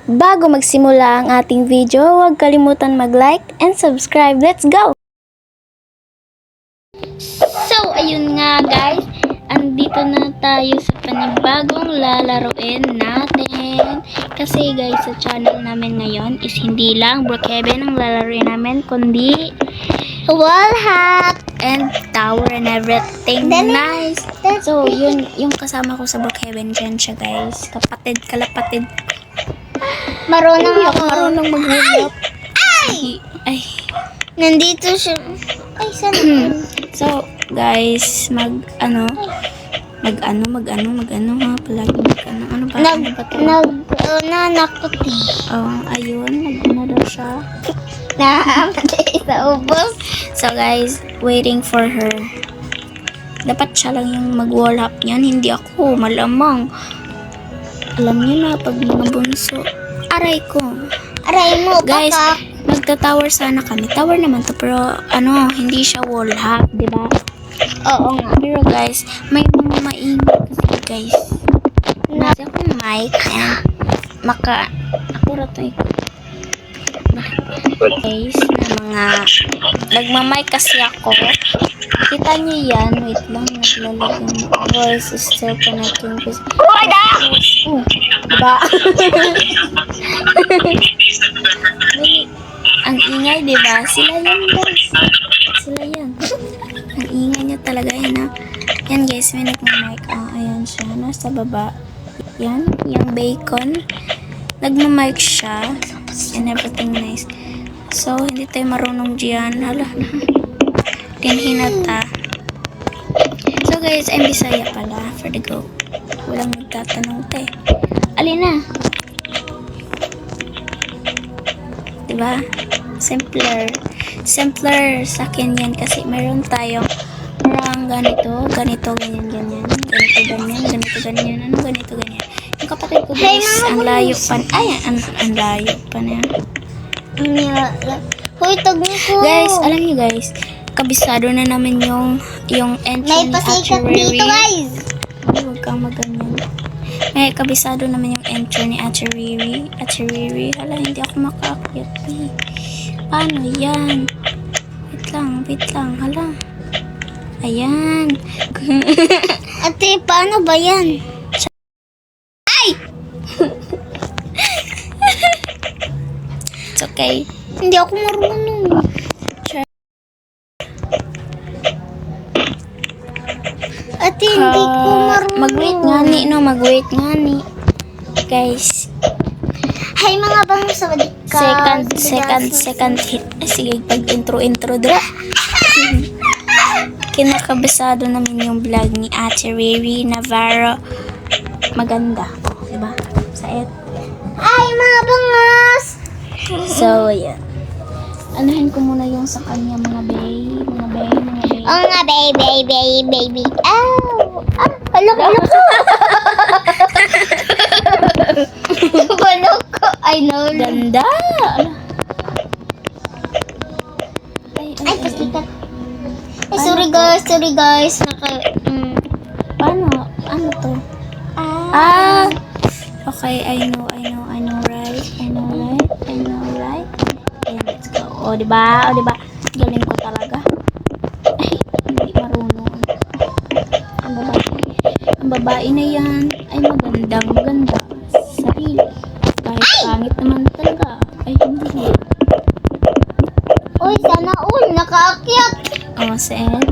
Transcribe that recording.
Bago magsimula ang ating video, huwag kalimutan mag-like and subscribe. Let's go! So, ayun nga guys, andito na tayo sa panibagong lalaroin natin. Kasi guys, sa channel namin ngayon is hindi lang Brookhaven ang lalaroin namin, kundi wall hack and tower and everything. Nice! So, yun, yung kasama ko sa Brookhaven, dyan siya guys. Kalapatid. Marunong mag-hulap. Ay. Nandito siya. Ay, sana. So, guys, mag-ano ha, palagi mag-ano. Ano ba? Nanakot eh. Oh, ayun, nag-ano daw siya. Nakamatay sa ubos. So, guys, waiting for her. Dapat siya lang yung mag-wall up niyan, hindi ako, malamang. Alam niyo na, pag mga bunso. Aray ko. Aray mo, Guys, kakak. magta-tower sana kami. Tower naman to, pero hindi siya wall hack, di ba? Oo nga. Pero guys, may mga maingay kasi guys. Nasa akong mic and akurat na ito. Guys, na mga nagmamic kasi ako. Kita niyo yan. Wait lang, naglalagyan mo. Voice is still connecting. Oh, diba? Ang ingay, diba? Sila yan, guys. Sila yan. Ang ingay niya talaga yan, ha? Yan, guys. May nagmamic. Ayan siya. Nasa baba. Yan. Yung bacon. Nagmamic siya. And everything nice. So, hindi tayo marunong dyan. Hala na. Hinata. So, guys, I'm Bisaya pala. For the go. Walang magtatanong tayo. Alina. Diba? Simpler sa akin yan kasi meron tayong parang ganito, ganyan. Ganito, ganyan. Ano ganito, ganyan. Yung kapatid ko guys, ang layo pa. Ay, ang layo pa na. Hoy, tagmi ko. Guys, alam niyo guys, kabisado na namin yung entry May ni pasikat Archery. dito, guys. Ay, huwag kang maganyan. May kabisado naman yung entry ni Archery. Hala, hindi ako makaakyat. Paano yan? Wait lang. Hala. Ayan. Ate, paano ba yan? Ay! It's okay. Hindi ako marunong. Ate, hindi ko marunong. Mag-wait nga ni. Guys, Hay mga bang sa ka. second hit. Sige, pag-intro dra. Kinakabisado namin yung vlog ni Ate Riri Navarro. Maganda. Diba? Sa et. Ay, mga bangas. So, ayan. Anuhin ko muna yung sa kanya, mga bay. Oo nga, baby. Ow! Halok. Halok ko. I know. Ganda! Ay, Pasikat. Ay, sorry guys. Paano? Ano to? Okay, I know, right? Okay, let's go. O, diba? Galing ko talaga. Ay, hindi marunong. Ang babae na yan ay maganda. Sarili. Kahit pangit naman talaga. Ay, hindi. Uy, sana all. Nakaakyat. O, saan?